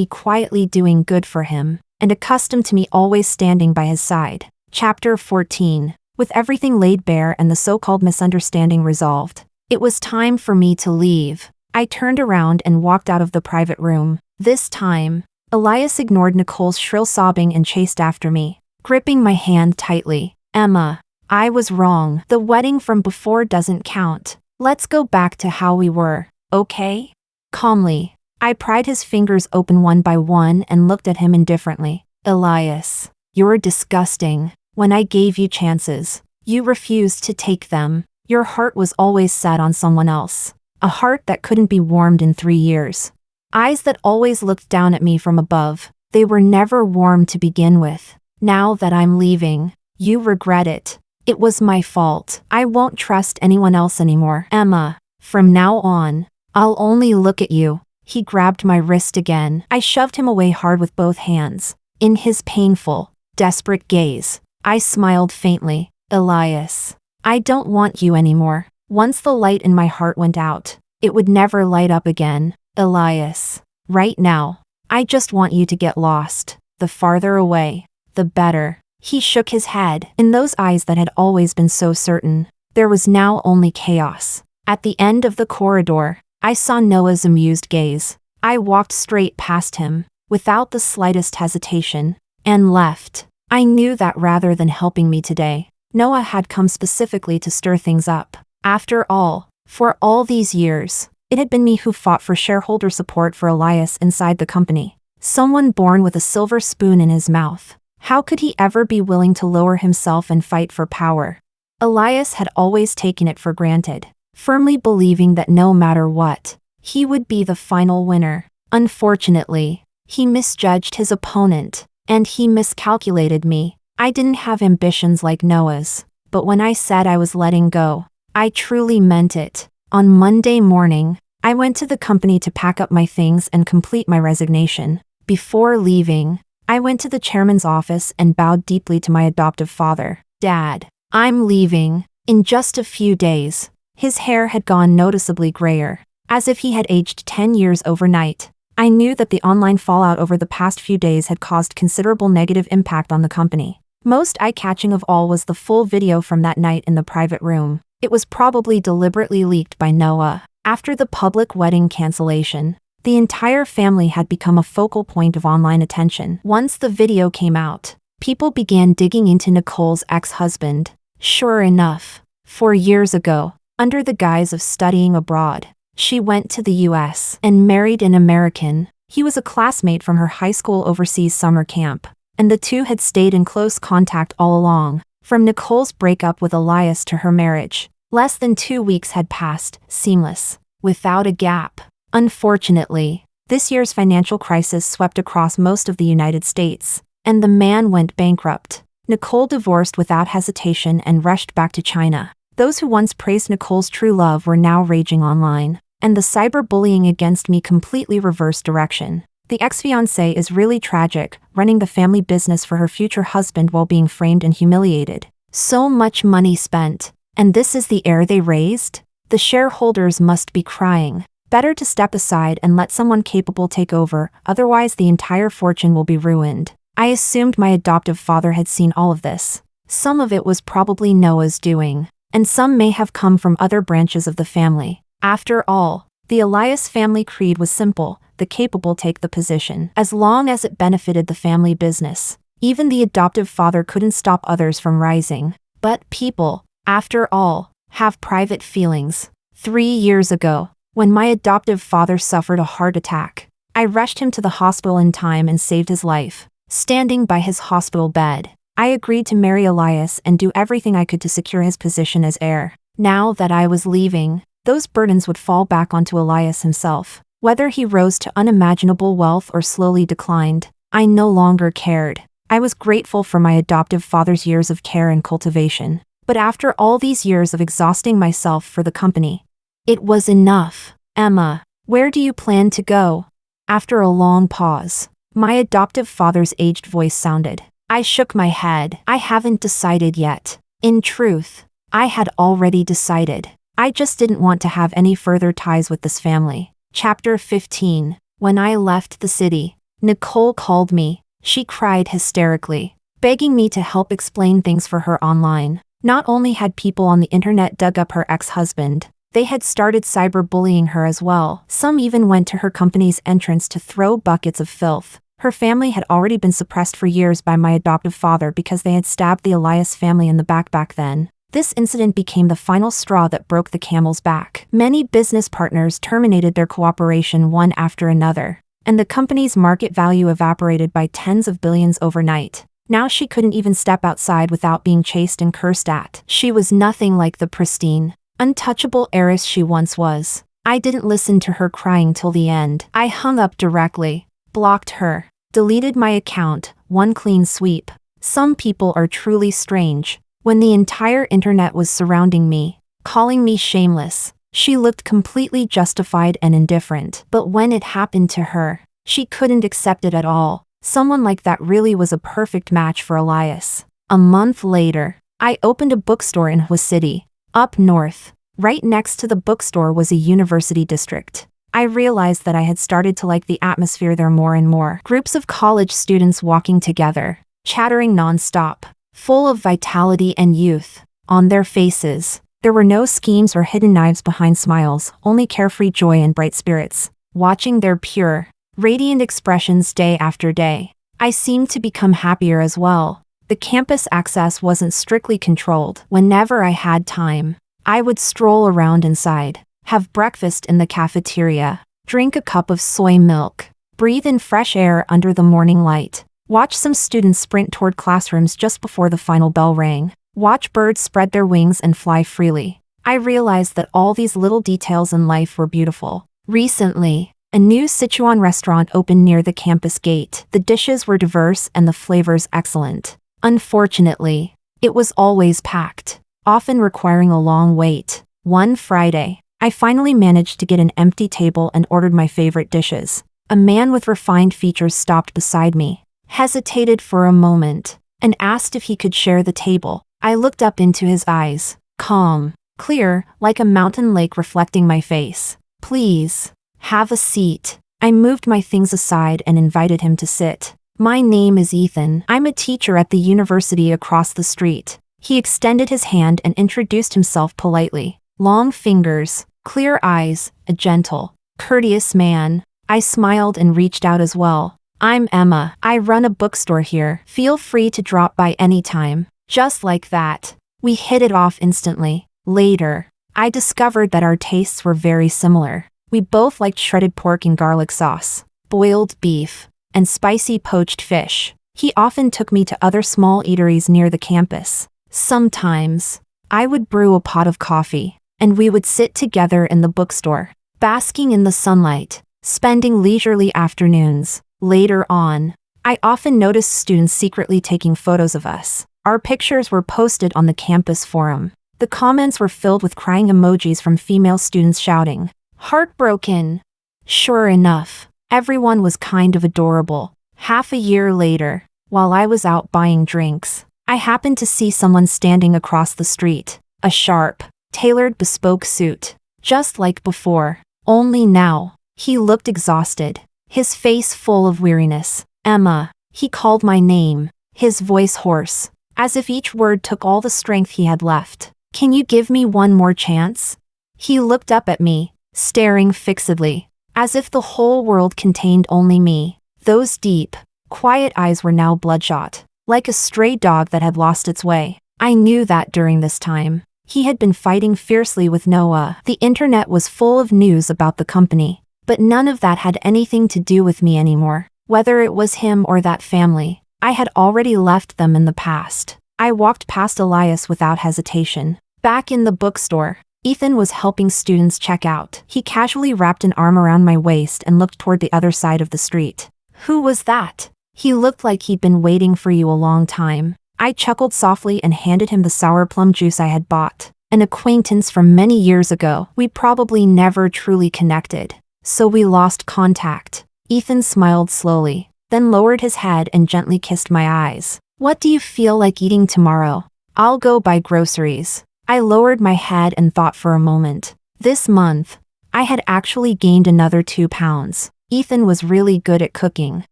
quietly doing good for him, and accustomed to me always standing by his side. Chapter 14. With everything laid bare and the so-called misunderstanding resolved, it was time for me to leave. I turned around and walked out of the private room. This time, Elias ignored Nicole's shrill sobbing and chased after me, gripping my hand tightly. Emma, I was wrong. The wedding from before doesn't count. Let's go back to how we were, okay? Calmly, I pried his fingers open one by one and looked at him indifferently. Elias, you're disgusting. When I gave you chances, you refused to take them. Your heart was always set on someone else. A heart that couldn't be warmed in 3 years. Eyes that always looked down at me from above. They were never warm to begin with. Now that I'm leaving, you regret it. It was my fault. I won't trust anyone else anymore. Emma, from now on, I'll only look at you. He grabbed my wrist again. I shoved him away hard with both hands. In his painful, desperate gaze, I smiled faintly. Elias, I don't want you anymore. Once the light in my heart went out, it would never light up again. Elias, right now, I just want you to get lost. The farther away, the better. He shook his head. In those eyes that had always been so certain, there was now only chaos. At the end of the corridor, I saw Noah's amused gaze. I walked straight past him, without the slightest hesitation, and left. I knew that rather than helping me today, Noah had come specifically to stir things up. After all, for all these years, it had been me who fought for shareholder support for Elias inside the company. Someone born with a silver spoon in his mouth. How could he ever be willing to lower himself and fight for power? Elias had always taken it for granted, firmly believing that no matter what, he would be the final winner. Unfortunately, he misjudged his opponent, and he miscalculated me. I didn't have ambitions like Noah's, but when I said I was letting go, I truly meant it. On Monday morning, I went to the company to pack up my things and complete my resignation. Before leaving, I went to the chairman's office and bowed deeply to my adoptive father. Dad, I'm leaving. In just a few days, his hair had gone noticeably grayer, as if he had aged 10 years overnight. I knew that the online fallout over the past few days had caused considerable negative impact on the company. Most eye-catching of all was the full video from that night in the private room. It was probably deliberately leaked by Noah. After the public wedding cancellation, the entire family had become a focal point of online attention. Once the video came out, people began digging into Nicole's ex-husband. Sure enough, 4 years ago, under the guise of studying abroad, she went to the US and married an American. He was a classmate from her high school overseas summer camp, and the two had stayed in close contact all along. From Nicole's breakup with Elias to her marriage, less than 2 weeks had passed, seamless, without a gap. Unfortunately, This year's financial crisis swept across most of the United States, and the man went bankrupt. Nicole divorced without hesitation and rushed back to China. Those who once praised Nicole's true love were now raging online, and the cyberbullying against me completely reversed direction. The ex-fiancé is really tragic, running the family business for her future husband while being framed and humiliated. So much money spent, and this is the heir they raised? The shareholders must be crying. Better to step aside and let someone capable take over, otherwise the entire fortune will be ruined. I assumed my adoptive father had seen all of this. Some of it was probably Noah's doing, and some may have come from other branches of the family. After all, the Elias family creed was simple: the capable take the position, as long as it benefited the family business. Even the adoptive father couldn't stop others from rising. But people, after all, have private feelings. 3 years ago, when my adoptive father suffered a heart attack, I rushed him to the hospital in time and saved his life. Standing by his hospital bed, I agreed to marry Elias and do everything I could to secure his position as heir. Now that I was leaving, those burdens would fall back onto Elias himself. Whether he rose to unimaginable wealth or slowly declined, I no longer cared. I was grateful for my adoptive father's years of care and cultivation. But after all these years of exhausting myself for the company, it was enough. Emma, where do you plan to go? After a long pause, my adoptive father's aged voice sounded. I shook my head. I haven't decided yet. In truth, I had already decided. I just didn't want to have any further ties with this family. Chapter 15. When I left the city, Nicole called me. She cried hysterically, begging me to help explain things for her online. Not only had people on the internet dug up her ex-husband, they had started cyberbullying her as well. Some even went to her company's entrance to throw buckets of filth. Her family had already been suppressed for years by my adoptive father because they had stabbed the Elias family in the back then. This incident became the final straw that broke the camel's back. Many business partners terminated their cooperation one after another, and the company's market value evaporated by tens of billions overnight. Now she couldn't even step outside without being chased and cursed at. She was nothing like the pristine, untouchable heiress she once was. I didn't listen to her crying till the end. I hung up directly, blocked her, deleted my account, one clean sweep. Some people are truly strange. When the entire internet was surrounding me, calling me shameless, she looked completely justified and indifferent. But when it happened to her, she couldn't accept it at all. Someone like that really was a perfect match for Elias. A month later, I opened a bookstore in Hua City, up north. Right next to the bookstore was a university district. I realized that I had started to like the atmosphere there more and more. Groups of college students walking together, chattering non-stop, full of vitality and youth. On their faces, there were no schemes or hidden knives behind smiles, only carefree joy and bright spirits. Watching their pure, radiant expressions day after day, I seemed to become happier as well. The campus access wasn't strictly controlled. Whenever I had time, I would stroll around inside, have breakfast in the cafeteria, drink a cup of soy milk, breathe in fresh air under the morning light, watch some students sprint toward classrooms just before the final bell rang, watch birds spread their wings and fly freely. I realized that all these little details in life were beautiful. Recently, a new Sichuan restaurant opened near the campus gate. The dishes were diverse and the flavors excellent. Unfortunately, it was always packed, often requiring a long wait. One Friday, I finally managed to get an empty table and ordered my favorite dishes. A man with refined features stopped beside me, hesitated for a moment, and asked if he could share the table. I looked up into his eyes, calm, clear, like a mountain lake reflecting my face. Please, have a seat. I moved my things aside and invited him to sit. My name is Ethan. I'm a teacher at the university across the street. He extended his hand and introduced himself politely. Long fingers, clear eyes, a gentle, courteous man. I smiled and reached out as well. I'm Emma. I run a bookstore here. Feel free to drop by anytime. Just like that, we hit it off instantly. Later, I discovered that our tastes were very similar. We both liked shredded pork in garlic sauce, boiled beef, and spicy poached fish. He often took me to other small eateries near the campus. Sometimes, I would brew a pot of coffee, and we would sit together in the bookstore, basking in the sunlight. spending leisurely afternoons. Later on, I often noticed students secretly taking photos of us. Our pictures were posted on the campus forum. The comments were filled with crying emojis from female students shouting, "Heartbroken." Sure enough, everyone was kind of adorable. Half a year later, while I was out buying drinks, I happened to see someone standing across the street. A sharp, tailored bespoke suit. Just like before. Only now, he looked exhausted. His face full of weariness. "Emma." He called my name. His voice hoarse, as if each word took all the strength he had left. "Can you give me one more chance?" He looked up at me, staring fixedly, as if the whole world contained only me. Those deep, quiet eyes were now bloodshot, like a stray dog that had lost its way. I knew that during this time, he had been fighting fiercely with Noah. The internet was full of news about the company, but none of that had anything to do with me anymore. Whether it was him or that family, I had already left them in the past. I walked past Elias without hesitation. Back in the bookstore, Ethan was helping students check out. He casually wrapped an arm around my waist and looked toward the other side of the street. "Who was that? He looked like he'd been waiting for you a long time." I chuckled softly and handed him the sour plum juice I had bought. An acquaintance from many years ago. We probably never truly connected, so we lost contact. Ethan smiled slowly, then lowered his head and gently kissed my eyes. "What do you feel like eating tomorrow?" "I'll go buy groceries." I lowered my head and thought for a moment. This month, I had actually gained another 2 pounds. Ethan was really good at cooking,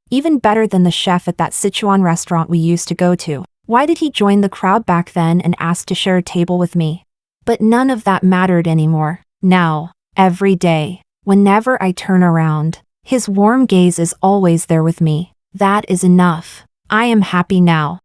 even better than the chef at that Sichuan restaurant we used to go to. Why did he join the crowd back then and ask to share a table with me? But none of that mattered anymore. Now, every day, whenever I turn around, his warm gaze is always there with me. That is enough. I am happy now.